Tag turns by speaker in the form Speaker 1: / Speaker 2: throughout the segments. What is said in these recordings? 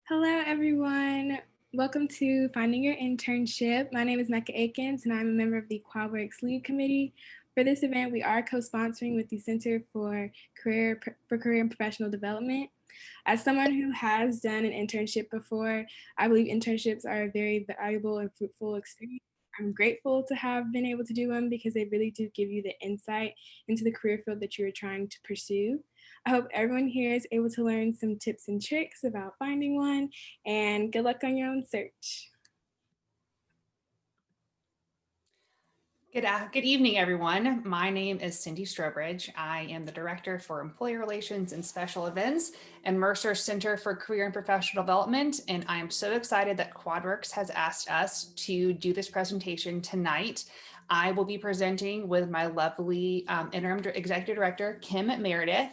Speaker 1: Hello, everyone. Welcome to Finding Your Internship. My name is Mecca Akins, and I'm a member of the QuadWorks Lead Committee. For this event, we are co-sponsoring with the Center for Career and Professional Development. As someone who has done an internship before, I believe internships are a very valuable and fruitful experience. I'm grateful to have been able to do them because they really do give you the insight into the career field that you're trying to pursue. I hope everyone here is able to learn some tips and tricks about finding one, and good luck on your own search.
Speaker 2: Good evening, everyone. My name is Cindy Strobridge. I am the Director for Employee Relations and Special Events and Mercer Center for Career and Professional Development. And I am so excited that QuadWorks has asked us to do this presentation tonight. I will be presenting with my lovely Interim Executive Director, Kim Meredith.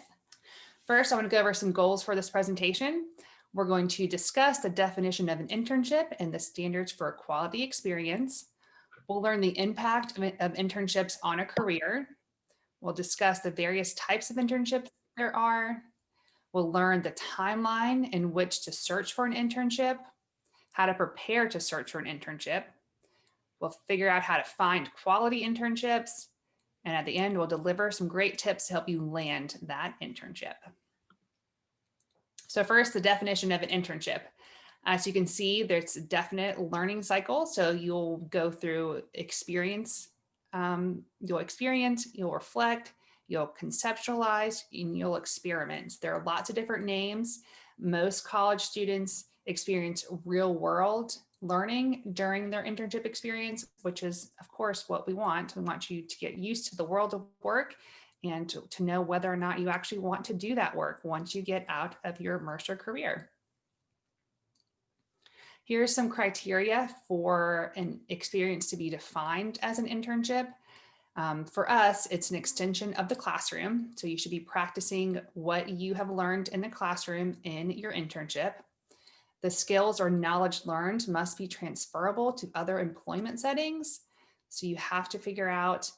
Speaker 2: First, I want to go over some goals for this presentation. We're going to discuss the definition of an internship and the standards for a quality experience. We'll learn the impact of internships on a career. We'll discuss the various types of internships there are. We'll learn the timeline in which to search for an internship, how to prepare to search for an internship. We'll figure out how to find quality internships. And at the end, we'll deliver some great tips to help you land that internship. So first, the definition of an internship. As you can see, there's a definite learning cycle. So you'll go through experience, you'll reflect, you'll conceptualize, and you'll experiment. There are lots of different names. Most college students experience real world learning during their internship experience, which is, of course, what we want. We want you to get used to the world of work and to know whether or not you actually want to do that work once you get out of your Mercer career. Here's some criteria for an experience to be defined as an internship. For us, it's an extension of the classroom. So you should be practicing what you have learned in the classroom in your internship. The skills or knowledge learned must be transferable to other employment settings. So you have to figure out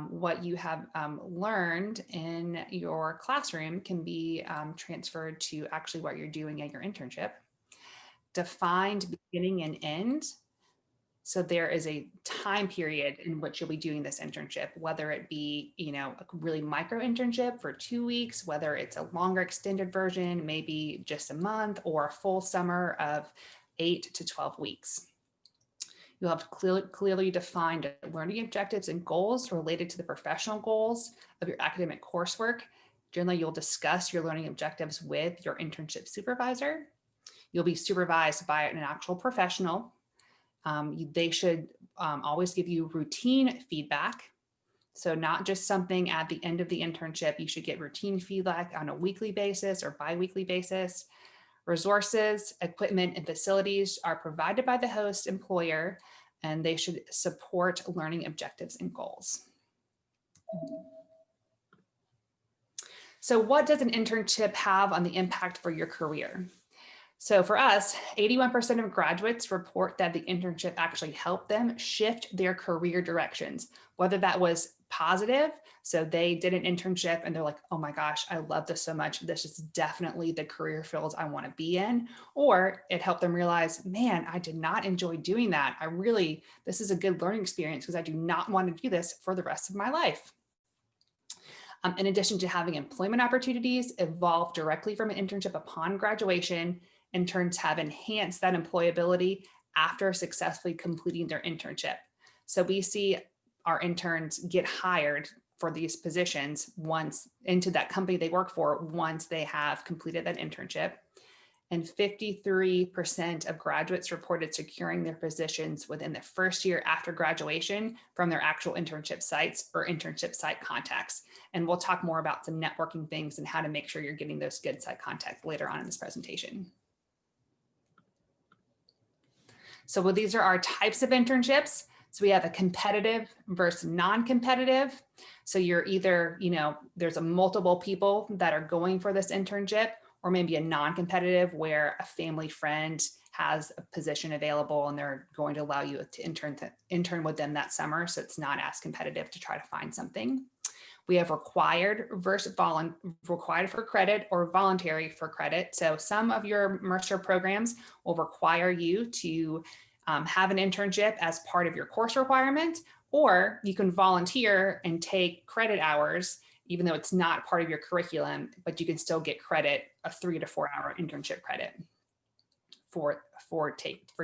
Speaker 2: what you have learned in your classroom can be transferred to actually what you're doing at your internship. Defined beginning and end. So there is a time period in which you'll be doing this internship, whether it be, a really micro internship for 2 weeks, whether it's a longer extended version, maybe just a month, or a full summer of 8 to 12 weeks. You'll have clearly defined learning objectives and goals related to the professional goals of your academic coursework. Generally, you'll discuss your learning objectives with your internship supervisor. You'll be supervised by an actual professional. They should always give you routine feedback. So not just something at the end of the internship, you should get routine feedback on a weekly basis or bi-weekly basis. Resources, equipment, and facilities are provided by the host employer, and they should support learning objectives and goals. So what does an internship have on the impact for your career? So for us, 81% of graduates report that the internship actually helped them shift their career directions, whether that was positive. So they did an internship and they're like, oh my gosh, I love this so much. This is definitely the career fields I want to be in. Or it helped them realize, man, I did not enjoy doing that. This is a good learning experience because I do not want to do this for the rest of my life. In addition to having employment opportunities evolve directly from an internship upon graduation, interns have enhanced that employability after successfully completing their internship. So we see our interns get hired for these positions once into that company they work for once they have completed that internship. And 53% of graduates reported securing their positions within the first year after graduation from their actual internship sites or internship site contacts. And we'll talk more about some networking things and how to make sure you're getting those good site contacts later on in this presentation. So these are our types of internships. So we have a competitive versus non-competitive. So you're either, there's a multiple people that are going for this internship, or maybe a non-competitive where a family friend has a position available and they're going to allow you to intern with them that summer. So it's not as competitive to try to find something. We have required versus required for credit or voluntary for credit. So some of your Mercer programs will require you to have an internship as part of your course requirement, or you can volunteer and take credit hours, even though it's not part of your curriculum, but you can still get credit, a 3 to 4 hour internship credit for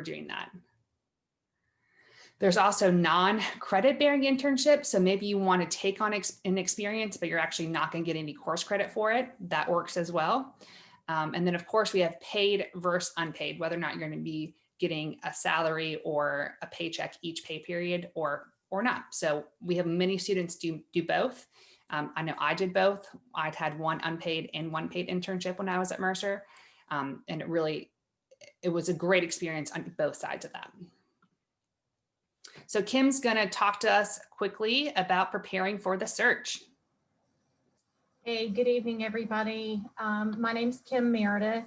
Speaker 2: doing that. There's also non-credit bearing internships. So maybe you want to take on an experience, but you're actually not going to get any course credit for it. That works as well. And then of course we have paid versus unpaid, whether or not you're going to be getting a salary or a paycheck each pay period or not. So we have many students do both. I know I did both. I'd had one unpaid and one paid internship when I was at Mercer. And it was a great experience on both sides of that. So Kim's going to talk to us quickly about preparing for the search.
Speaker 3: Hey, good evening, everybody. My name's Kim Meredith,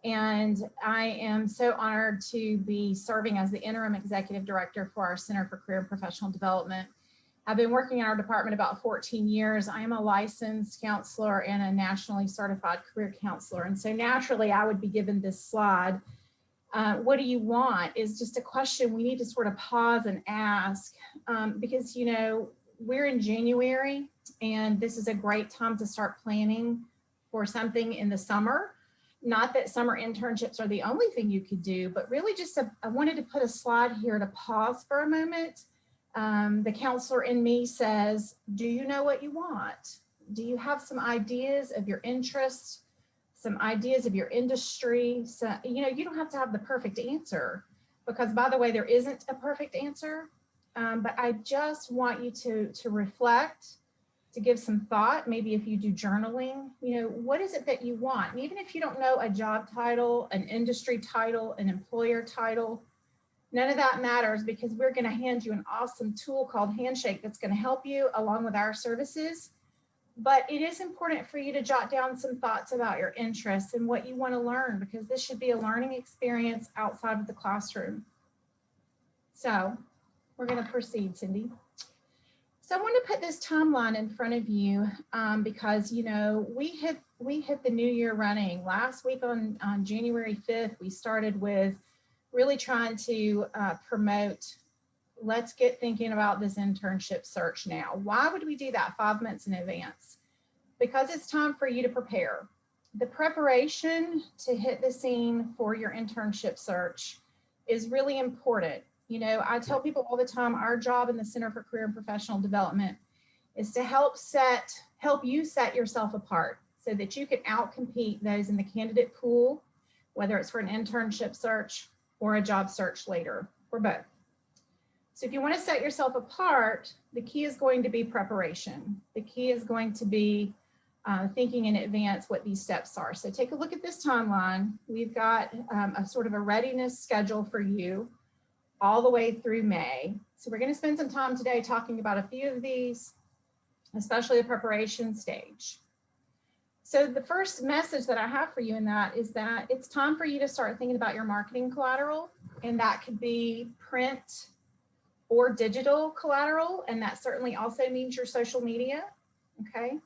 Speaker 3: and I am so honored to be serving as the interim executive director for our Center for Career and Professional Development. I've been working in our department about 14 years. I am a licensed counselor and a nationally certified career counselor. And so naturally, I would be given this slide. What do you want is just a question we need to sort of pause and ask because, you know, we're in January and this is a great time to start planning for something in the summer. Not that summer internships are the only thing you could do, but really just I wanted to put a slide here to pause for a moment. The counselor in me says, do you know what you want? Do you have some ideas of your interests? Some ideas of your industry? So, you know, you don't have to have the perfect answer because, by the way, there isn't a perfect answer. But I just want you to reflect, to give some thought. Maybe if you do journaling, you know, what is it that you want? And even if you don't know a job title, an industry title, an employer title, none of that matters because we're going to hand you an awesome tool called Handshake that's going to help you along with our services. But it is important for you to jot down some thoughts about your interests and what you want to learn because this should be a learning experience outside of the classroom. So we're going to proceed, Cindy. So I want to put this timeline in front of you because, you know, we hit the new year running. Last week on January 5th, we started with really trying to promote, let's get thinking about this internship search now. Why would we do that 5 months in advance? Because it's time for you to prepare. The preparation to hit the scene for your internship search is really important. You know, I tell people all the time, our job in the Center for Career and Professional Development is to help you set yourself apart so that you can outcompete those in the candidate pool, whether it's for an internship search or a job search later, or both. So if you want to set yourself apart, the key is going to be preparation. The key is going to be thinking in advance what these steps are. So take a look at this timeline. We've got a sort of a readiness schedule for you all the way through May. So we're going to spend some time today talking about a few of these, especially the preparation stage. So the first message that I have for you in that is that it's time for you to start thinking about your marketing collateral, and that could be print or digital collateral, and that certainly also means your social media, okay?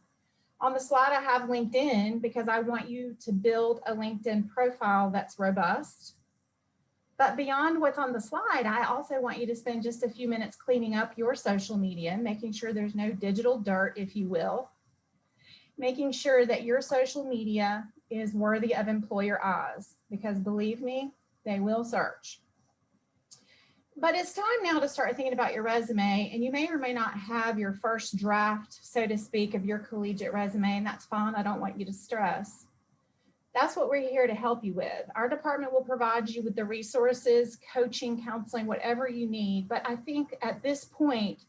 Speaker 3: On the slide, I have LinkedIn because I want you to build a LinkedIn profile that's robust. But beyond what's on the slide, I also want you to spend just a few minutes cleaning up your social media, making sure there's no digital dirt, if you will, making sure that your social media is worthy of employer eyes, because believe me, they will search. But it's time now to start thinking about your resume, and you may or may not have your first draft, so to speak, of your collegiate resume, and that's fine. I don't want you to stress. That's what we're here to help you with. Our department will provide you with the resources, coaching, counseling, whatever you need. But I think at this point,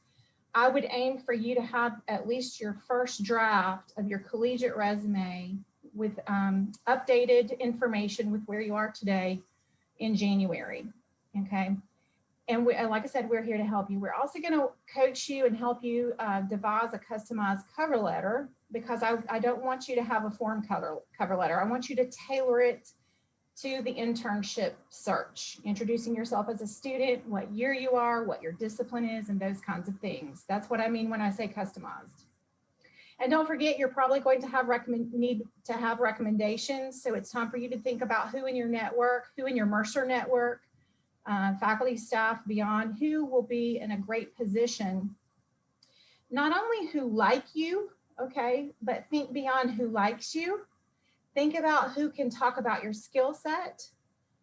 Speaker 3: I would aim for you to have at least your first draft of your collegiate resume with updated information with where you are today in January, okay? And like I said, we're here to help you. We're also going to coach you and help you devise a customized cover letter, because I don't want you to have a form cover letter. I want you to tailor it to the internship search, introducing yourself as a student, what year you are, what your discipline is, and those kinds of things. That's what I mean when I say customized. And don't forget, you're probably going to have need to have recommendations. So it's time for you to think about who in your network, who in your Mercer network, faculty, staff, beyond, who will be in a great position. Not only who like you, okay, but think beyond who likes you. Think about who can talk about your skill set,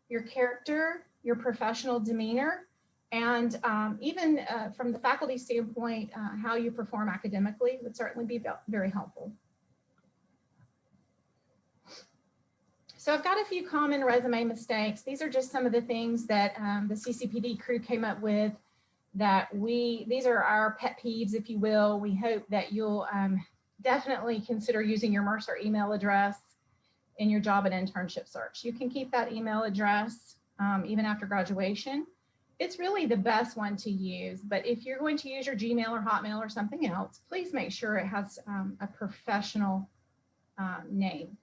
Speaker 3: your character, your professional demeanor, and even from the faculty standpoint, how you perform academically would certainly be very helpful. So I've got a few common resume mistakes. These are just some of the things that the CCPD crew came up with that these are our pet peeves, if you will. We hope that you'll definitely consider using your Mercer email address in your job and internship search. You can keep that email address even after graduation. It's really the best one to use, but if you're going to use your Gmail or Hotmail or something else, please make sure it has a professional name.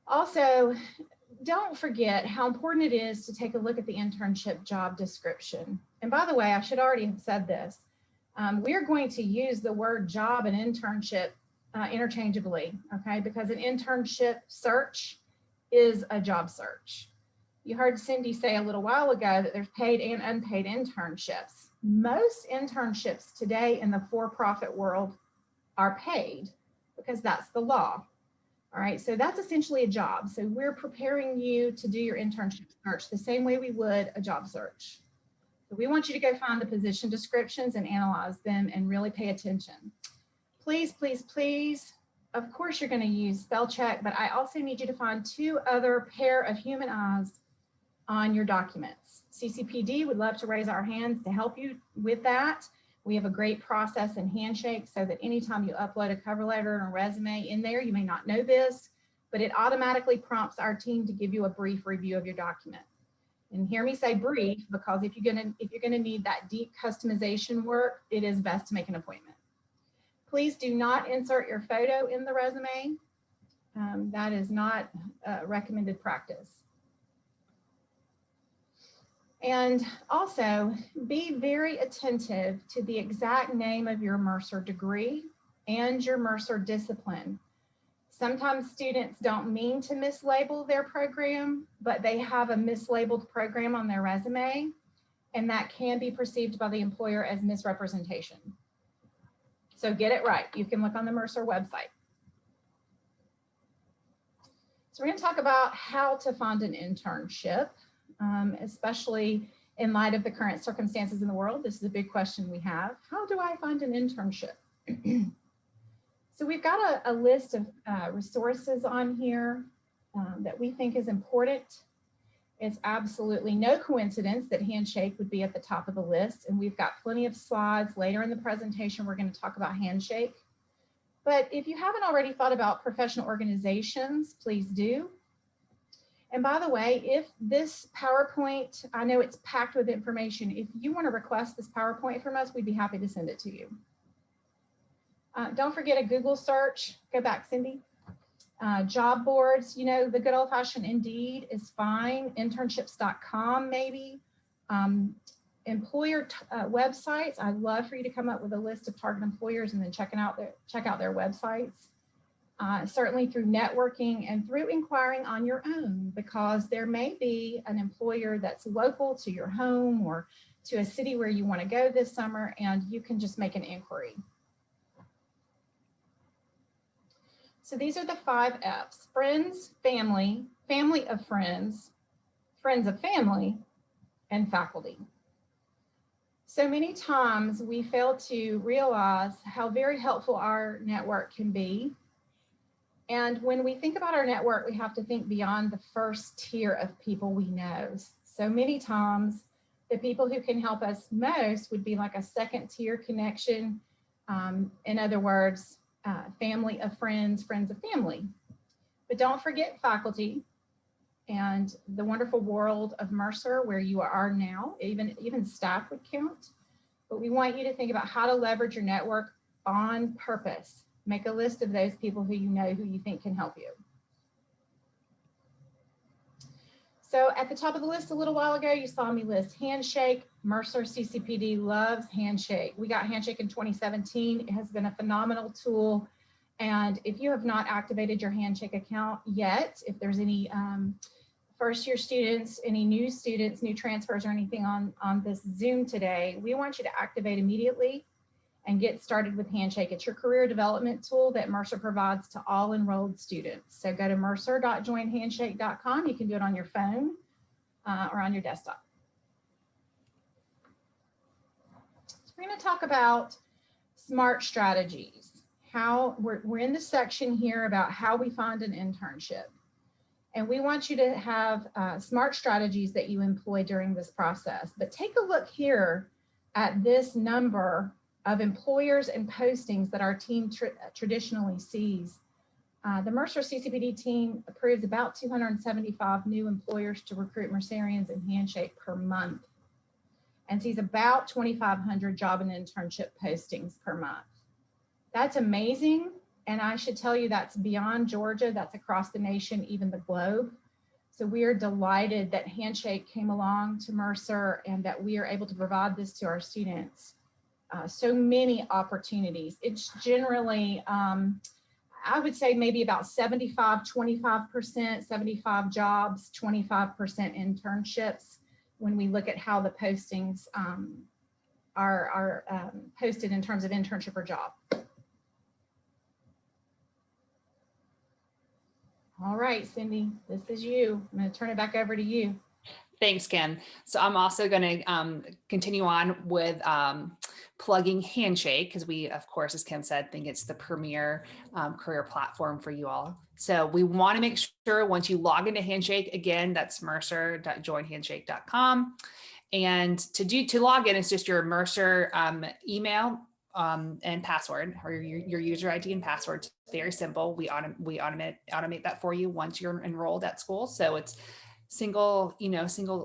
Speaker 3: Also, don't forget how important it is to take a look at the internship job description. And by the way, I should already have said this. We're going to use the word job and internship interchangeably, okay? Because an internship search is a job search. You heard Cindy say a little while ago that there's paid and unpaid internships. Most internships today in the for-profit world are paid because that's the law. All right, so that's essentially a job. So we're preparing you to do your internship search the same way we would a job search. So we want you to go find the position descriptions and analyze them and really pay attention. Please, please, please, of course you're going to use spell check, but I also need you to find 2 other pair of human eyes on your documents. CCPD would love to raise our hands to help you with that. We have a great process in Handshake so that anytime you upload a cover letter and a resume in there, you may not know this, but it automatically prompts our team to give you a brief review of your document. And hear me say brief, because if you're gonna need that deep customization work, it is best to make an appointment. Please do not insert your photo in the resume. That is not recommended practice. And also be very attentive to the exact name of your Mercer degree and your Mercer discipline. Sometimes students don't mean to mislabel their program, but they have a mislabeled program on their resume, and that can be perceived by the employer as misrepresentation. So get it right. You can look on the Mercer website. So we're going to talk about how to find an internship. Especially in light of the current circumstances in the world. This is a big question we have. How do I find an internship? So we've got a list of resources on here that we think is important. It's absolutely no coincidence that Handshake would be at the top of the list, and we've got plenty of slides later in the presentation. We're going to talk about Handshake. But if you haven't already thought about professional organizations, please do. And by the way, if this PowerPoint, I know it's packed with information. If you want to request this PowerPoint from us, we'd be happy to send it to you. Don't forget a Google search. Go back, Cindy. Job boards, you know, the good old fashioned Indeed is fine. Internships.com maybe. Employer websites. I'd love for you to come up with a list of target employers and then check out their websites. Certainly through networking and through inquiring on your own, because there may be an employer that's local to your home or to a city where you want to go this summer, and you can just make an inquiry. So these are the 5 F's: friends, family, family of friends, friends of family, and faculty. So many times we fail to realize how very helpful our network can be. And when we think about our network, we have to think beyond the first tier of people we know. So many times, the people who can help us most would be like a 2nd tier connection. In other words, family of friends, friends of family. But don't forget faculty and the wonderful world of Mercer where you are now. Even staff would count. But we want you to think about how to leverage your network on purpose. Make a list of those people who you know who you think can help you. So at the top of the list a little while ago, you saw me list Handshake. Mercer CCPD loves Handshake. We got Handshake in 2017. It has been a phenomenal tool. And if you have not activated your Handshake account yet, if there's any first year students, any new students, new transfers or anything on this Zoom today, we want you to activate immediately and get started with Handshake. It's your career development tool that Mercer provides to all enrolled students. So go to mercer.joinhandshake.com. You can do it on your phone or on your desktop. So we're going to talk about SMART strategies. How we're in the section here about how we find an internship. And we want you to have SMART strategies that you employ during this process. But take a look here at this number of employers and postings that our team traditionally sees. The Mercer CCPD team approves about 275 new employers to recruit Mercerians in Handshake per month and sees about 2,500 job and internship postings per month. That's amazing. And I should tell you that's beyond Georgia, that's across the nation, even the globe. So we are delighted that Handshake came along to Mercer and that we are able to provide this to our students. So many opportunities. It's generally, I would say maybe about 75-25%, 75 jobs, 25% internships when we look at how the postings are posted in terms of internship or job. All right, Cindy, this is you. I'm going to turn it back over to you.
Speaker 2: Thanks, Kim. So I'm also going to continue on with plugging Handshake because we, of course, as Kim said, think it's the premier career platform for you all. So we want to make sure once you log into Handshake, again, that's mercer.joinhandshake.com. And to log in, it's just your Mercer email and password, or your user ID and password. It's very simple. We automate that for you once you're enrolled at school. So it's single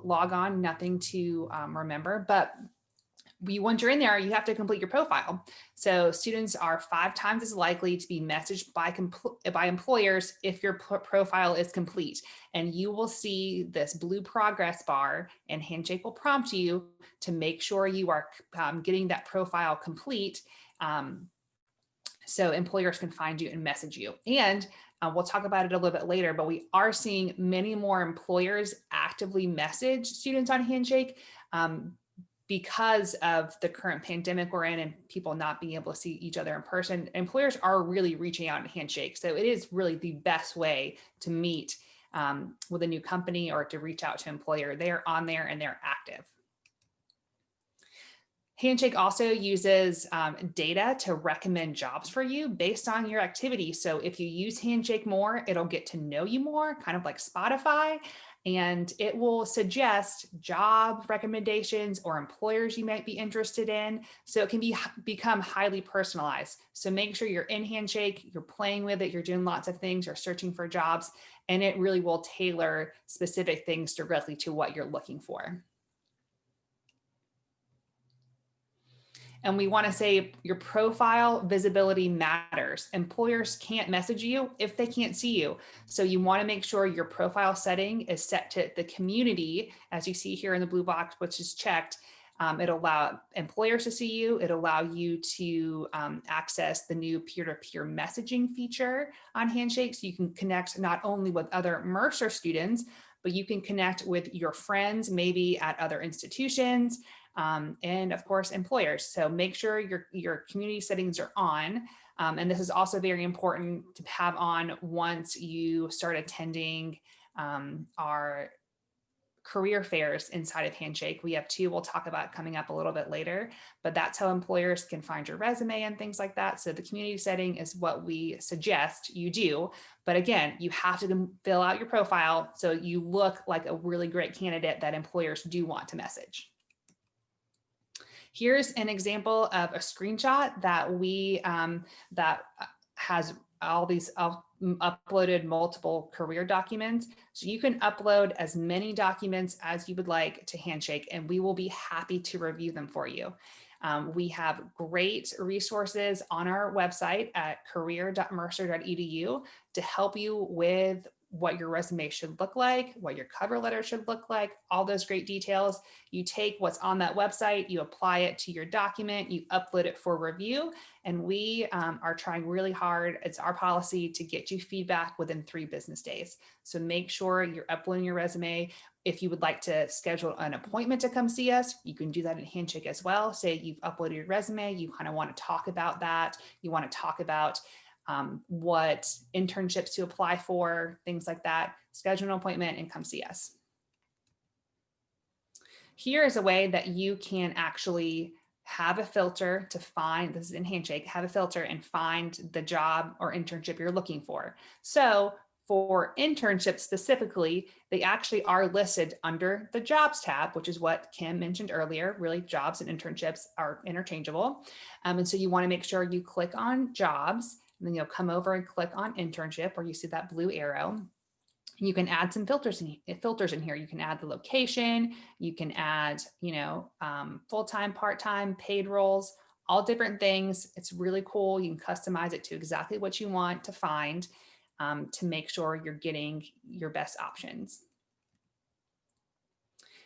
Speaker 2: log on, nothing to remember. But once you're in there, you have to complete your profile. So students are 5 times as likely to be messaged by employers if your profile is complete. And you will see this blue progress bar, and Handshake will prompt you to make sure you are getting that profile complete, so employers can find you and message you. And we'll talk about it a little bit later, but we are seeing many more employers actively message students on Handshake because of the current pandemic we're in and people not being able to see each other in person. Employers are really reaching out in Handshake. So it is really the best way to meet with a new company or to reach out to an employer. They're on there and they're active. Handshake also uses data to recommend jobs for you based on your activity. So if you use Handshake more, it'll get to know you more, kind of like Spotify, and it will suggest job recommendations or employers you might be interested in. So it can become highly personalized. So make sure you're in Handshake, you're playing with it, you're doing lots of things, you're searching for jobs, and it really will tailor specific things directly to what you're looking for. And we want to say your profile visibility matters. Employers can't message you if they can't see you. So you want to make sure your profile setting is set to the community, as you see here in the blue box, which is checked. It'll allow employers to see you. It'll allow you to access the new peer-to-peer messaging feature on Handshake. So you can connect not only with other Mercer students, but you can connect with your friends, maybe at other institutions, and of course, employers. So make sure your community settings are on. And this is also very important to have on once you start attending our career fairs inside of Handshake. We have 2 we'll talk about coming up a little bit later, but that's how employers can find your resume and things like that. So the community setting is what we suggest you do. But again, you have to fill out your profile so you look like a really great candidate that employers do want to message. Here's an example of a screenshot that we that has all these uploaded multiple career documents. So you can upload as many documents as you would like to Handshake, and we will be happy to review them for you. We have great resources on our website at career.mercer.edu to help you with what your resume should look like, what your cover letter should look like, all those great details. You take what's on that website, you apply it to your document, you upload it for review, and we are trying really hard. It's our policy to get you feedback within 3 business days. So make sure you're uploading your resume. If you would like to schedule an appointment to come see us, you can do that in Handshake as well. Say you've uploaded your resume, you kind of want to talk about that. You want to talk about what internships to apply for, things like that. Schedule an appointment and come see us. Here is a way that you can actually have a filter to find, this is in Handshake, have a filter and find the job or internship you're looking for. So for internships specifically, they actually are listed under the jobs tab, which is what Kim mentioned earlier. Really, jobs and internships are interchangeable. And so you want to make sure you click on jobs, and then you'll come over and click on internship, where you see that blue arrow. You can add some filters in here. You can add the location, you can add, full-time, part-time, paid roles, all different things. It's really cool. You can customize it to exactly what you want to find, to make sure you're getting your best options.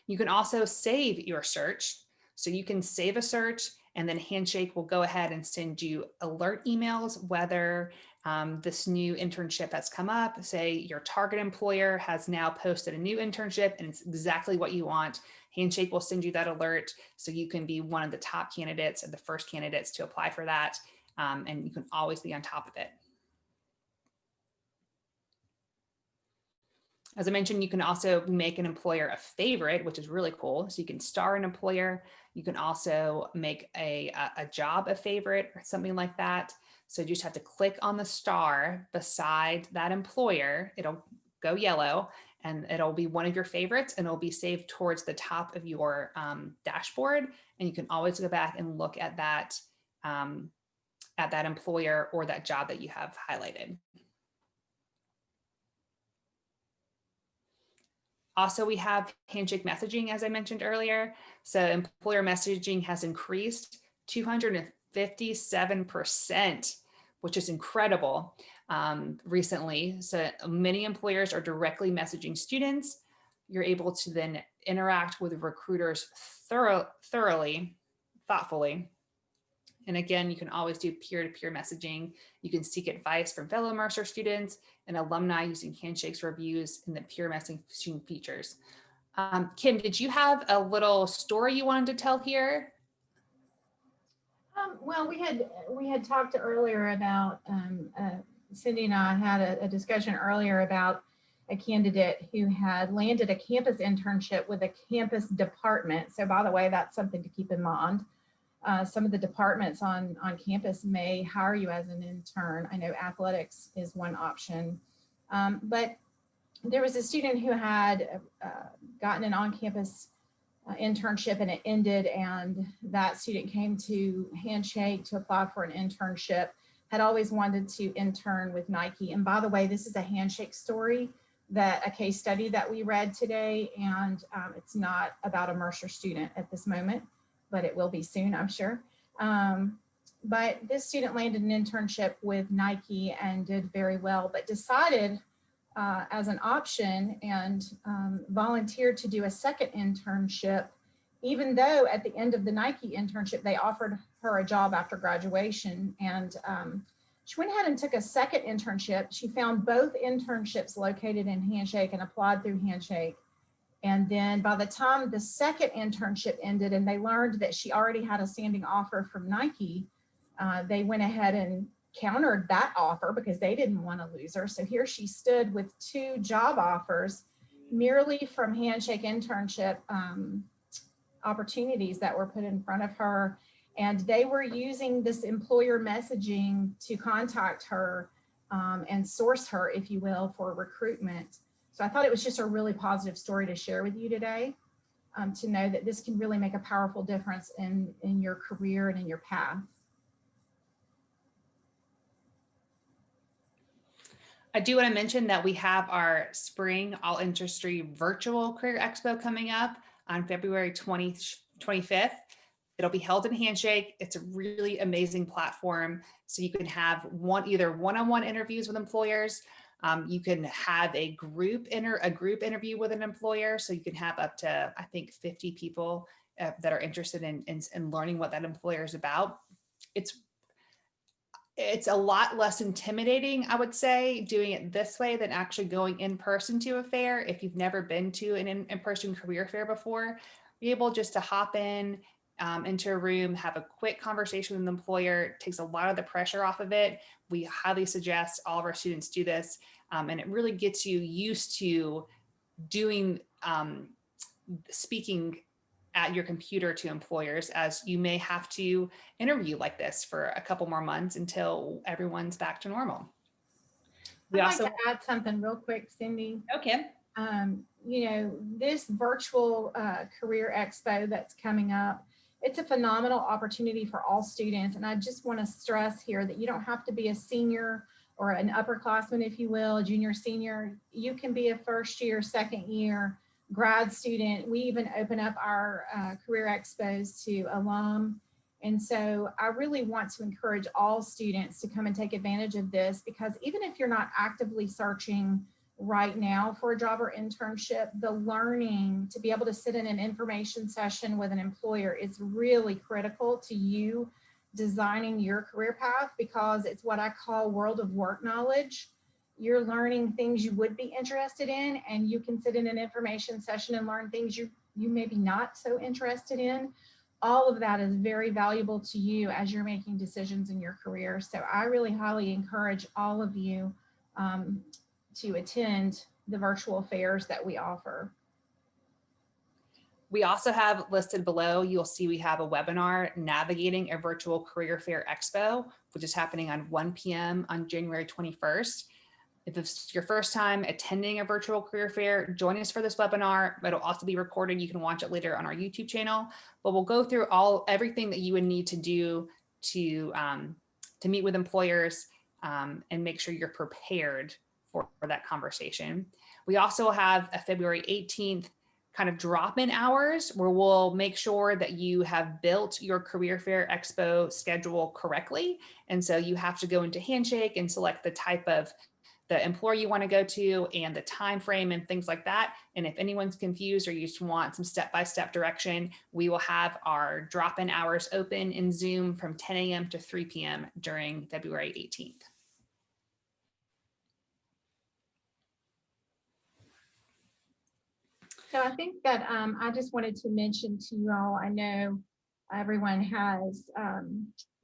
Speaker 2: You can also save your search. So you can save a search, and then Handshake will go ahead and send you alert emails, whether this new internship that's come up, say your target employer has now posted a new internship and it's exactly what you want. Handshake will send you that alert so you can be one of the top candidates or the first candidates to apply for that. And you can always be on top of it. As I mentioned, you can also make an employer a favorite, which is really cool. So you can star an employer. You can also make a job a favorite or something like that. So you just have to click on the star beside that employer. It'll go yellow and it'll be one of your favorites, and it'll be saved towards the top of your dashboard. And you can always go back and look at that employer or that job that you have highlighted. Also, we have Handshake messaging, as I mentioned earlier. So employer messaging has increased 257%, which is incredible recently. So many employers are directly messaging students. You're able to then interact with recruiters thoroughly, thoughtfully. And again, you can always do peer-to-peer messaging. You can seek advice from fellow Mercer students and alumni using Handshake's reviews and the peer messaging features. Kim, did you have a little story you wanted to tell here?
Speaker 3: Well, we had talked earlier about, Cindy and I had a discussion earlier about a candidate who had landed a campus internship with a campus department. So by the way, that's something to keep in mind. Some of the departments on campus may hire you as an intern. I know athletics is one option, but there was a student who had gotten an on-campus internship and it ended, and that student came to Handshake to apply for an internship, had always wanted to intern with Nike. And by the way, this is a Handshake story, a case study that we read today, and it's not about a Mercer student at this moment, but it will be soon, I'm sure. But this student landed an internship with Nike and did very well, but decided as an option and volunteered to do a second internship, even though at the end of the Nike internship, they offered her a job after graduation. And she went ahead and took a second internship. She found both internships located in Handshake and applied through Handshake. And then by the time the second internship ended and they learned that she already had a standing offer from Nike, they went ahead and countered that offer because they didn't want to lose her. So here she stood with 2 job offers merely from Handshake internship opportunities that were put in front of her. And they were using this employer messaging to contact her and source her, if you will, for recruitment. So I thought it was just a really positive story to share with you today, to know that this can really make a powerful difference in your career and in your path.
Speaker 2: I do want to mention that we have our spring all industry virtual career expo coming up on February 25th. It'll be held in Handshake. It's a really amazing platform. So you can have either one-on-one interviews with employers, You can have a group interview with an employer. So you can have up to, I think, 50 people that are interested in learning what that employer is about. It's a lot less intimidating, I would say, doing it this way than actually going in person to a fair. If you've never been to an in-person career fair before, be able just to hop into a room, have a quick conversation with an employer. It takes a lot of the pressure off of it. We highly suggest all of our students do this, and it really gets you used to doing speaking at your computer to employers, as you may have to interview like this for a couple more months until everyone's back to normal.
Speaker 3: I'd like to add something real quick, Cindy.
Speaker 2: Okay.
Speaker 3: You know, this virtual career expo that's coming up, it's a phenomenal opportunity for all students. And I just want to stress here that you don't have to be a senior or an upperclassman, if you will, a junior, senior. You can be a first year, second year grad student. We even open up our career expos to alum. And so I really want to encourage all students to come and take advantage of this, because even if you're not actively searching right now for a job or internship, the learning to be able to sit in an information session with an employer is really critical to you designing your career path, because it's what I call world of work knowledge. You're learning things you would be interested in, and you can sit in an information session and learn things you maybe not so interested in. All of that is very valuable to you as you're making decisions in your career. So I really highly encourage all of you to attend the virtual fairs that we offer.
Speaker 2: We also have listed below, you'll see we have a webinar, Navigating a Virtual Career Fair Expo, which is happening on 1 p.m. on January 21st. If it's your first time attending a virtual career fair, join us for this webinar. It'll also be recorded. You can watch it later on our YouTube channel, but we'll go through everything that you would need to do to meet with employers and make sure you're prepared for that conversation. We also have a February 18th kind of drop-in hours where we'll make sure that you have built your career fair expo schedule correctly. And so you have to go into Handshake and select the type of the employer you want to go to and the time frame and things like that. And if anyone's confused or you just want some step-by-step direction, we will have our drop-in hours open in Zoom from 10 a.m. to 3 p.m. during February 18th.
Speaker 3: So I think that I just wanted to mention to you all, I know everyone has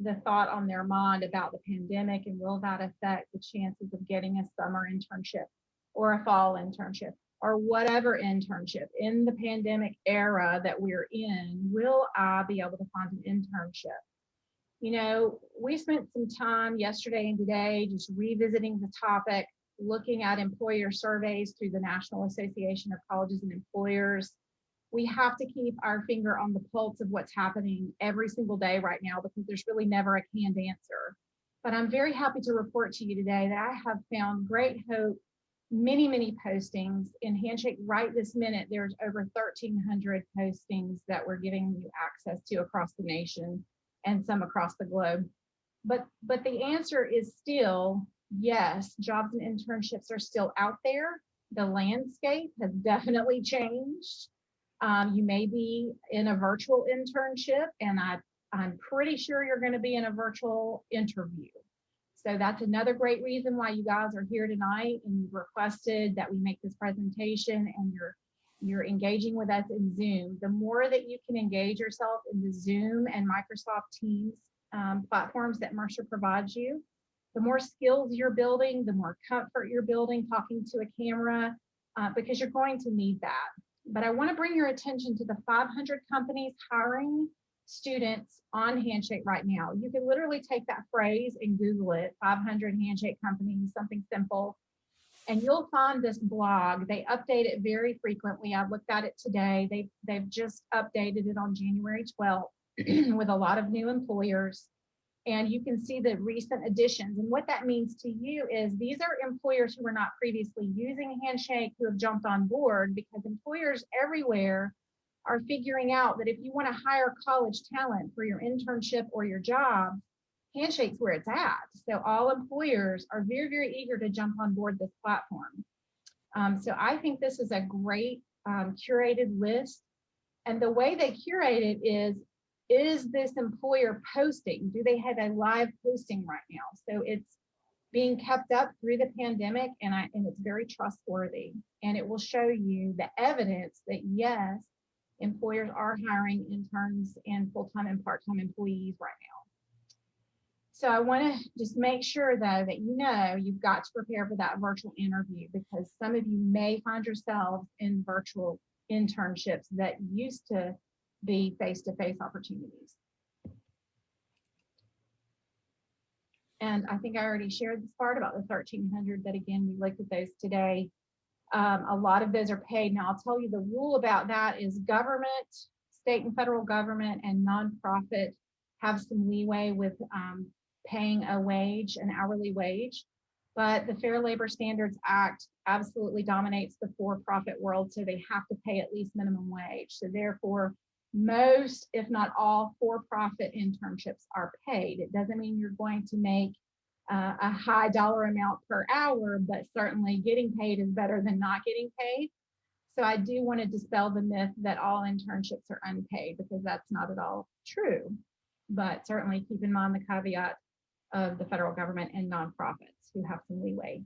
Speaker 3: the thought on their mind about the pandemic and will that affect the chances of getting a summer internship or a fall internship or whatever internship in the pandemic era that we're in. Will I be able to find an internship? You know, we spent some time yesterday and today just revisiting the topic, looking at employer surveys through the National Association of Colleges and Employers. We have to keep our finger on the pulse of what's happening every single day right now, because there's really never a canned answer. But I'm very happy to report to you today that I have found great hope, many postings in Handshake right this minute. There's over 1,300 postings that we're giving you access to across the nation and some across the globe. But the answer is still yes, jobs and internships are still out there. The landscape has definitely changed. You may be in a virtual internship, and I'm pretty sure you're going to be in a virtual interview. So that's another great reason why you guys are here tonight, and you've requested that we make this presentation, and you're engaging with us in Zoom. The more that you can engage yourself in the Zoom and Microsoft Teams platforms that Mercer provides you, the more skills you're building, the more comfort you're building talking to a camera, because you're going to need that. But I want to bring your attention to the 500 companies hiring students on Handshake right now. You can literally take that phrase and Google it, 500 Handshake companies, something simple, and you'll find this blog. They update it very frequently. I looked at it today. They've just updated it on January 12th with a lot of new employers. And you can see the recent additions. And what that means to you is these are employers who were not previously using Handshake who have jumped on board, because employers everywhere are figuring out that if you want to hire college talent for your internship or your job, Handshake's where it's at. So all employers are very, very eager to jump on board this platform. So I think this is a great curated list. And the way they curate it is this employer posting? Do they have a live posting right now? So it's being kept up through the pandemic, and it's very trustworthy. And it will show you the evidence that yes, employers are hiring interns and full-time and part-time employees right now. So I want to just make sure, though, that you know you've got to prepare for that virtual interview, because some of you may find yourselves in virtual internships that used to be face-to-face opportunities. And I think I already shared this part about the 1,300, that again, we looked at those today. A lot of those are paid. Now, I'll tell you the rule about that is government, state and federal government, and nonprofit have some leeway with paying a wage, an hourly wage. But the Fair Labor Standards Act absolutely dominates the for-profit world, so they have to pay at least minimum wage. So therefore, most, if not all, for-profit internships are paid. It doesn't mean you're going to make a high dollar amount per hour, but certainly getting paid is better than not getting paid. So I do want to dispel the myth that all internships are unpaid, because that's not at all true. But certainly keep in mind the caveat of the federal government and nonprofits who have some leeway.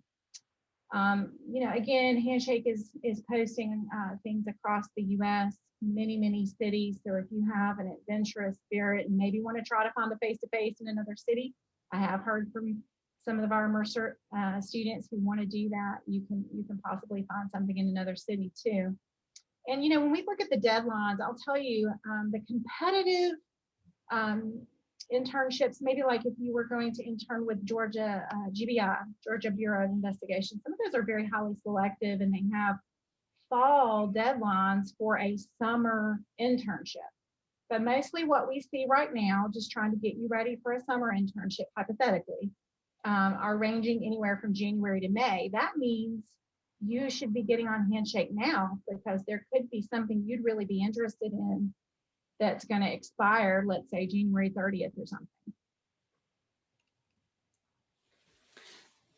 Speaker 3: Again, Handshake is posting things across the U.S., many cities. So if you have an adventurous spirit and maybe want to try to find a face-to-face in another city, I have heard from some of our Mercer students who want to do that. You can possibly find something in another city too. And when we look at the deadlines, I'll tell you the competitive internships, maybe like if you were going to intern with Georgia GBI, Georgia Bureau of Investigation, some of those are very highly selective, and they have fall deadlines for a summer internship. But mostly what we see right now, just trying to get you ready for a summer internship, hypothetically, are ranging anywhere from January to May. That means you should be getting on Handshake now, because there could be something you'd really be interested in that's going to expire, let's say January 30th or something.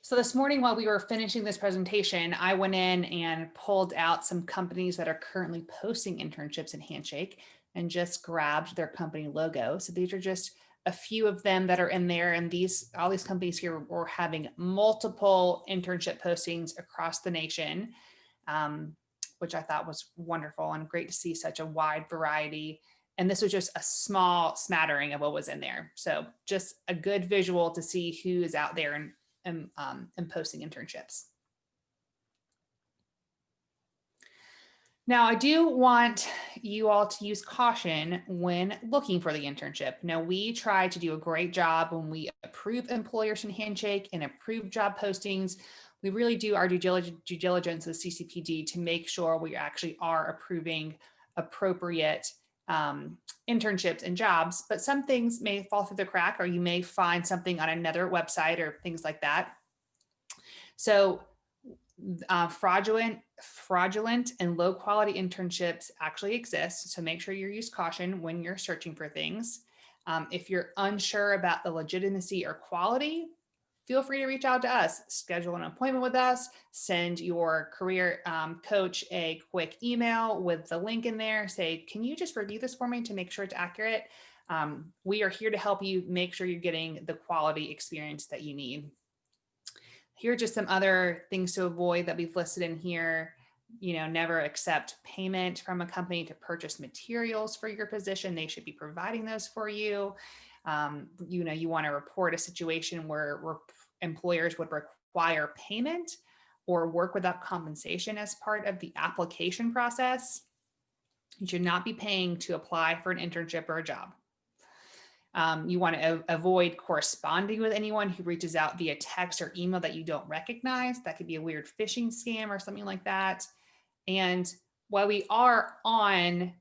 Speaker 2: So this morning, while we were finishing this presentation, I went in and pulled out some companies that are currently posting internships in Handshake and just grabbed their company logo. So these are just a few of them that are in there. And all these companies here were having multiple internship postings across the nation, which I thought was wonderful and great to see such a wide variety. And this was just a small smattering of what was in there. So just a good visual to see who is out there and posting internships. Now, I do want you all to use caution when looking for the internship. Now, we try to do a great job when we approve employers in Handshake and approve job postings. We really do our due diligence with CCPD to make sure we actually are approving appropriate internships and jobs, but some things may fall through the crack, or you may find something on another website or things like that. So fraudulent and low quality internships actually exist. So make sure you use caution when you're searching for things. If you're unsure about the legitimacy or quality, feel free to reach out to us, schedule an appointment with us, send your career coach a quick email with the link in there. Say, can you just review this for me to make sure it's accurate? We are here to help you make sure you're getting the quality experience that you need. Here are just some other things to avoid that we've listed in here. Never accept payment from a company to purchase materials for your position. They should be providing those for you. You want to report a situation where employers would require payment or work without compensation as part of the application process. You should not be paying to apply for an internship or a job. You want to avoid corresponding with anyone who reaches out via text or email that you don't recognize. That could be a weird phishing scam or something like that. And while we are on,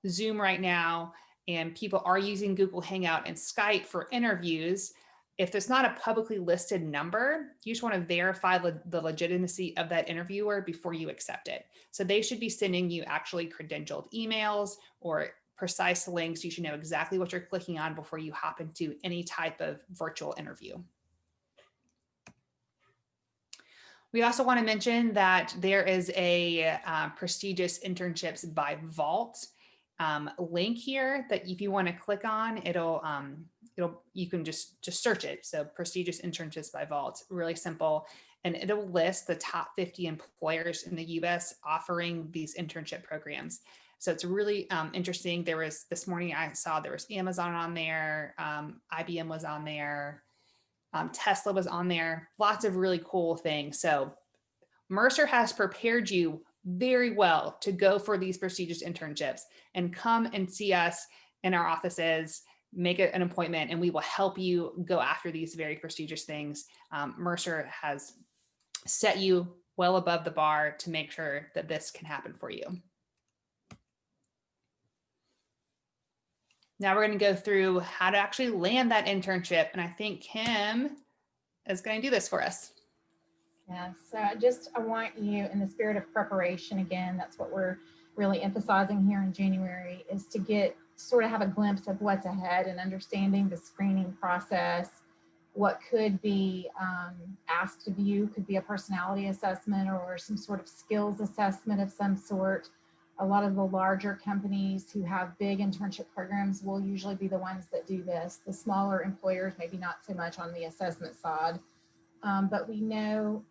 Speaker 2: Zoom right now, and people are using Google Hangout and Skype for interviews, if there's not a publicly listed number, you just want to verify the legitimacy of that interviewer before you accept it. So they should be sending you actually credentialed emails or precise links. You should know exactly what you're clicking on before you hop into any type of virtual interview. We also want to mention that there is a prestigious Internships by Vault link here that if you want to click on, you can just search it. So prestigious Internships by Vault, really simple. And it'll list the top 50 employers in the US offering these internship programs. So it's really interesting. This morning I saw there was Amazon on there, IBM was on there, Tesla was on there, lots of really cool things. So Mercer has prepared you very well to go for these prestigious internships, and come and see us in our offices, make an appointment, and we will help you go after these very prestigious things. Mercer has set you well above the bar to make sure that this can happen for you. Now we're going to go through how to actually land that internship. And I think Kim is going to do this for us.
Speaker 3: Yeah, so I want you, in the spirit of preparation, again, that's what we're really emphasizing here in January, is to sort of have a glimpse of what's ahead and understanding the screening process, what could be asked of you, could be a personality assessment or some sort of skills assessment of some sort. A lot of the larger companies who have big internship programs will usually be the ones that do this. The smaller employers, maybe not so much on the assessment side. But we know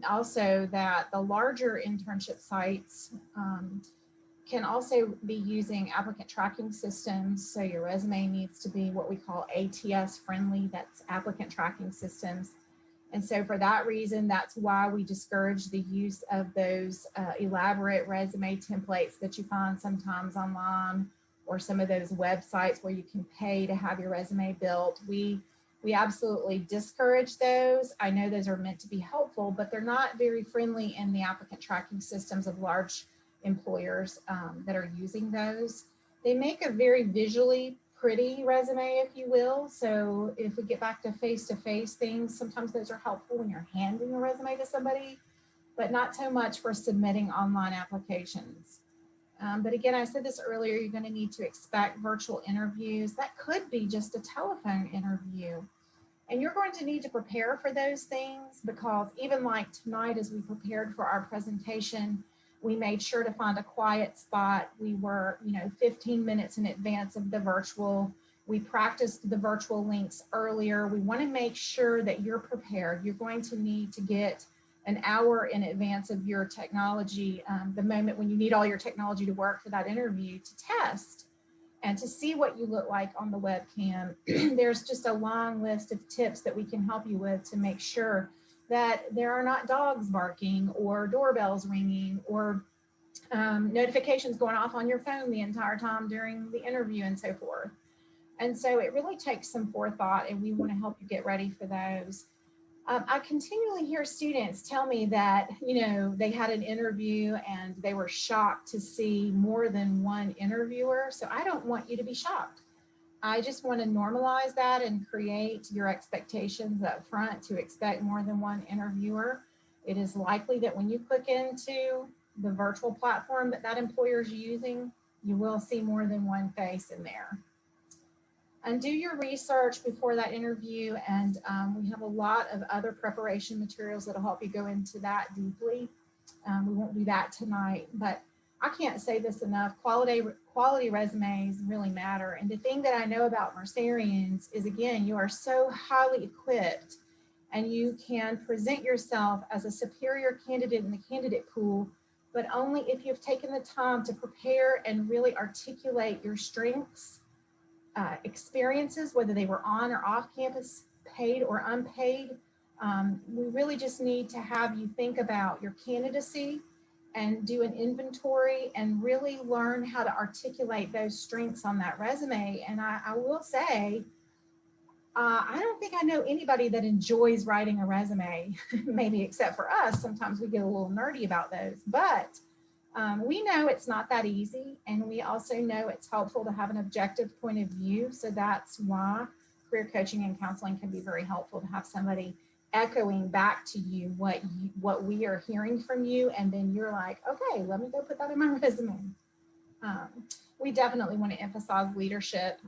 Speaker 3: also that the larger internship sites can also be using applicant tracking systems. So your resume needs to be what we call ATS friendly, that's applicant tracking systems. And so for that reason, that's why we discourage the use of those elaborate resume templates that you find sometimes online, or some of those websites where you can pay to have your resume built. We absolutely discourage those. I know those are meant to be helpful, but they're not very friendly in the applicant tracking systems of large employers that are using those. They make a very visually pretty resume, if you will. So if we get back to face-to-face things, sometimes those are helpful when you're handing a resume to somebody, but not so much for submitting online applications. But again, I said this earlier, you're going to need to expect virtual interviews. That could be just a telephone interview. And you're going to need to prepare for those things, because even like tonight, as we prepared for our presentation, we made sure to find a quiet spot. We were, 15 minutes in advance of the virtual. We practiced the virtual links earlier. We want to make sure that you're prepared. You're going to need to get an hour in advance of your technology, the moment when you need all your technology to work for that interview, to test and to see what you look like on the webcam. There's just a long list of tips that we can help you with to make sure that there are not dogs barking or doorbells ringing or notifications going off on your phone the entire time during the interview and so forth. And so it really takes some forethought, and we want to help you get ready for those. I continually hear students tell me that, they had an interview and they were shocked to see more than one interviewer. So I don't want you to be shocked. I just want to normalize that and create your expectations up front to expect more than one interviewer. It is likely that when you click into the virtual platform that employer is using, you will see more than one face in there. And do your research before that interview, and we have a lot of other preparation materials that'll help you go into that deeply. We won't do that tonight, but I can't say this enough. Quality resumes really matter. And the thing that I know about Mercerians is, again, you are so highly equipped, and you can present yourself as a superior candidate in the candidate pool, but only if you've taken the time to prepare and really articulate your strengths, experiences, whether they were on or off campus, paid or unpaid. We really just need to have you think about your candidacy and do an inventory and really learn how to articulate those strengths on that resume. And I will say, I don't think I know anybody that enjoys writing a resume, maybe except for us. Sometimes we get a little nerdy about those, but we know it's not that easy, and we also know it's helpful to have an objective point of view. So that's why career coaching and counseling can be very helpful, to have somebody echoing back to you what we are hearing from you, and then you're like, okay, let me go put that in my resume. We definitely want to emphasize leadership,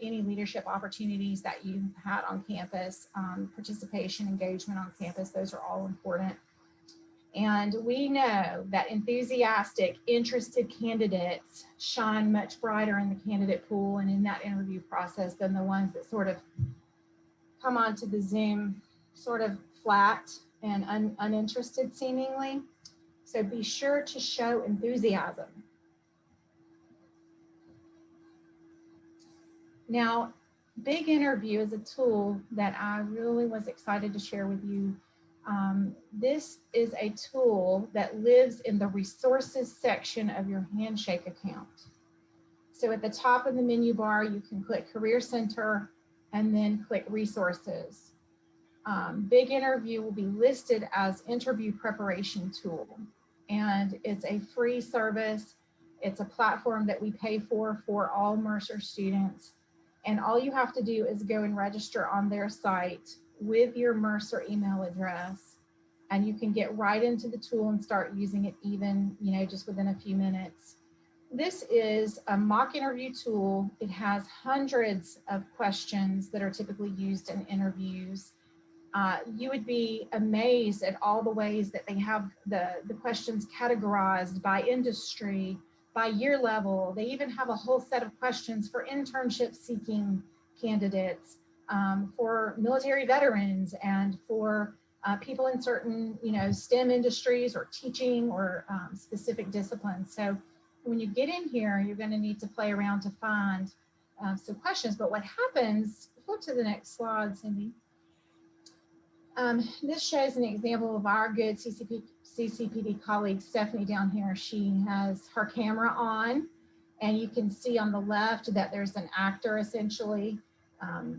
Speaker 3: any leadership opportunities that you've had on campus, participation, engagement on campus, those are all important. And we know that enthusiastic, interested candidates shine much brighter in the candidate pool and in that interview process than the ones that sort of come onto the Zoom sort of flat and uninterested seemingly. So be sure to show enthusiasm. Now, Big Interview is a tool that I really was excited to share with you. This is a tool that lives in the resources section of your Handshake account. So at the top of the menu bar, you can click Career Center and then click Resources. Big Interview will be listed as interview preparation tool, and it's a free service. It's a platform that we pay for all Mercer students. And all you have to do is go and register on their site with your Mercer email address, and you can get right into the tool and start using it even, just within a few minutes. This is a mock interview tool. It has hundreds of questions that are typically used in interviews. You would be amazed at all the ways that they have the questions categorized by industry, by year level. They even have a whole set of questions for internship seeking candidates, for military veterans, and for people in certain, STEM industries or teaching or specific disciplines. So when you get in here, you're going to need to play around to find some questions. But what happens, flip to the next slide, Cindy. This shows an example of our good CCPD colleague, Stephanie, down here. She has her camera on, and you can see on the left that there's an actor essentially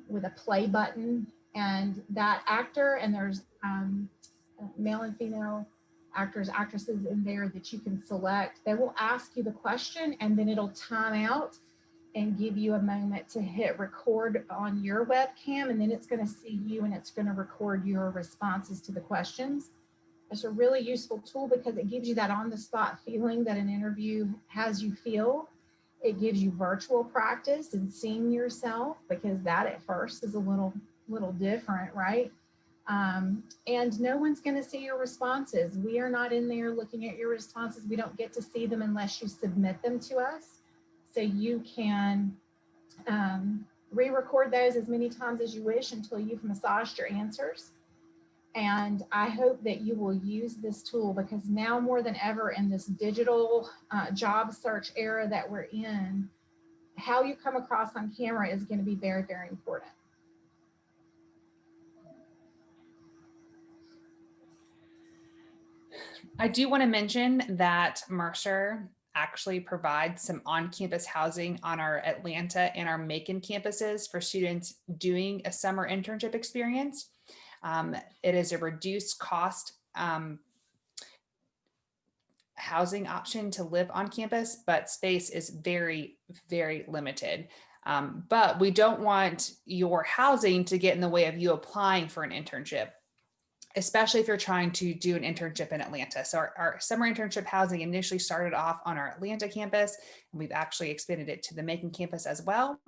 Speaker 3: with a play button, and that actor, and there's male and female actors, actresses in there that you can select. They will ask you the question, and then it'll time out and give you a moment to hit record on your webcam, and then it's going to see you and it's going to record your responses to the questions. It's a really useful tool because it gives you that on-the-spot feeling that an interview has you feel. It gives you virtual practice and seeing yourself, because that at first is a little different, right? And no one's going to see your responses. We are not in there looking at your responses. We don't get to see them unless you submit them to us. So you can re-record those as many times as you wish until you've massaged your answers. And I hope that you will use this tool, because now more than ever in this digital job search era that we're in, how you come across on camera is going to be very, very important.
Speaker 2: I do want to mention that Mercer actually provides some on-campus housing on our Atlanta and our Macon campuses for students doing a summer internship experience. It is a reduced cost housing option to live on campus, but space is very, very limited. But we don't want your housing to get in the way of you applying for an internship, especially if you're trying to do an internship in Atlanta. So our summer internship housing initially started off on our Atlanta campus, and we've actually expanded it to the Macon campus as well.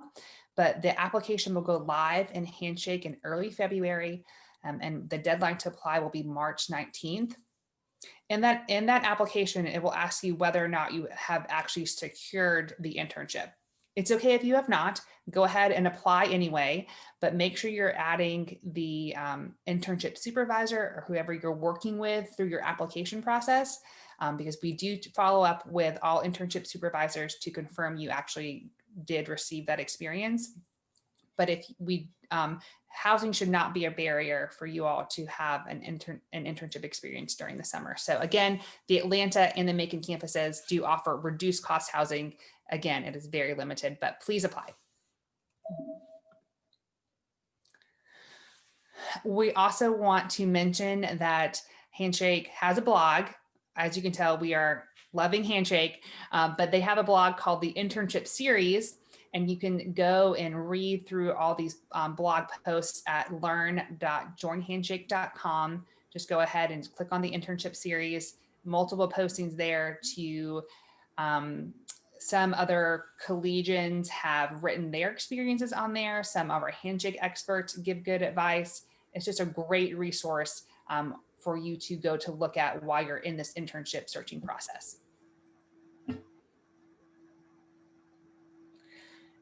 Speaker 2: But the application will go live in Handshake in early February, and the deadline to apply will be March 19th. And in that application, it will ask you whether or not you have actually secured the internship. It's okay if you have not. Go ahead and apply anyway, but make sure you're adding the internship supervisor or whoever you're working with through your application process, because we do follow up with all internship supervisors to confirm you actually did receive that experience. But if we housing should not be a barrier for you all to have an internship experience during the summer. So again, the Atlanta and the Macon campuses do offer reduced cost housing. Again, it is very limited, but please apply. We also want to mention that Handshake has a blog. As you can tell, we are loving Handshake, but they have a blog called the Internship Series, and you can go and read through all these blog posts at learn.joinhandshake.com. Just go ahead and click on the Internship Series, multiple postings there to Some other collegians have written their experiences on there. Some of our Handshake experts give good advice. It's just a great resource for you to go to look at while you're in this internship searching process.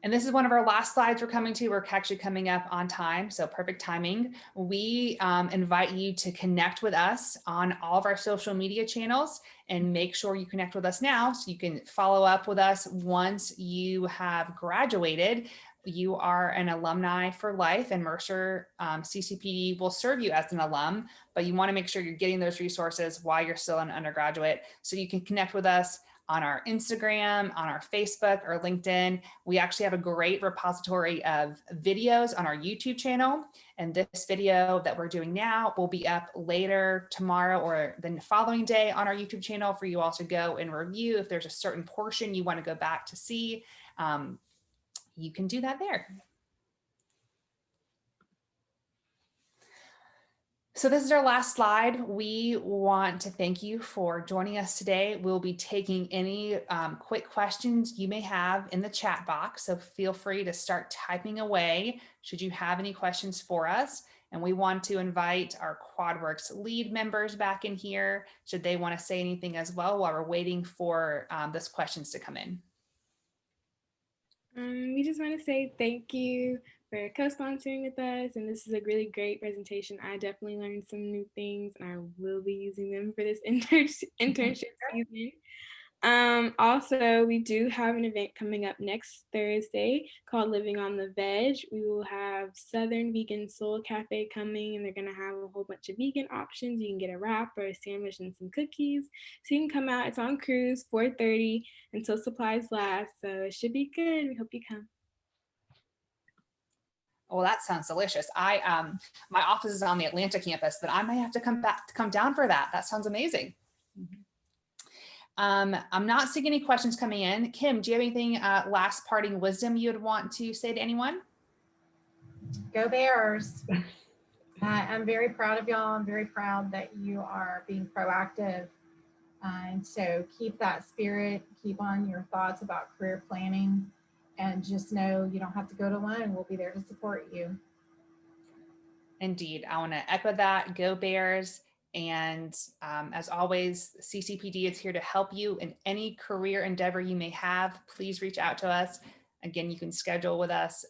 Speaker 2: And this is one of our last slides we're coming to. We're actually coming up on time, so perfect timing. We invite you to connect with us on all of our social media channels, and make sure you connect with us now so you can follow up with us once you have graduated. You are an alumni for life, and Mercer CCPD will serve you as an alum, but you want to make sure you're getting those resources while you're still an undergraduate, so you can connect with us on our Instagram, on our Facebook or LinkedIn. We actually have a great repository of videos on our YouTube channel. And this video that we're doing now will be up later tomorrow or the following day on our YouTube channel for you all to go and review. If there's a certain portion you want to go back to see, you can do that there. So this is our last slide. We want to thank you for joining us today. We'll be taking any quick questions you may have in the chat box. So feel free to start typing away should you have any questions for us. And we want to invite our QuadWorks lead members back in here should they want to say anything as well while we're waiting for those questions to come in.
Speaker 1: We just want to say thank you for co-sponsoring with us, and this is a really great presentation. I definitely learned some new things, and I will be using them for this internship season. Also, we do have an event coming up next Thursday called Living on the Veg. We will have Southern Vegan Soul Cafe coming, and they're going to have a whole bunch of vegan options. You can get a wrap or a sandwich and some cookies. So you can come out. It's on cruise, 4:30 until supplies last. So it should be good. We hope you come.
Speaker 2: Well, that sounds delicious. My office is on the Atlanta campus, but I might have to come down for that. That sounds amazing. I'm not seeing any questions coming in. Kim, do you have anything last parting wisdom you would want to say to anyone?
Speaker 3: Go Bears. I'm very proud of y'all. I'm very proud that you are being proactive. And so keep that spirit, keep on your thoughts about career planning, and just know you don't have to go it alone. We'll be there to support you.
Speaker 2: Indeed. I want to echo that. Go Bears. And as always, CCPD is here to help you in any career endeavor you may have. Please reach out to us. Again, you can schedule with us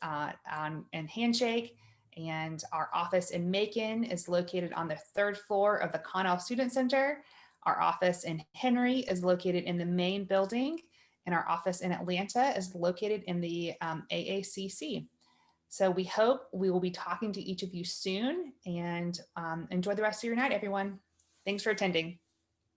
Speaker 2: in Handshake. And our office in Macon is located on the 3rd floor of the Connell Student Center. Our office in Henry is located in the main building. And our office in Atlanta is located in the AACC. So we hope we will be talking to each of you soon, and enjoy the rest of your night, everyone. Thanks for attending.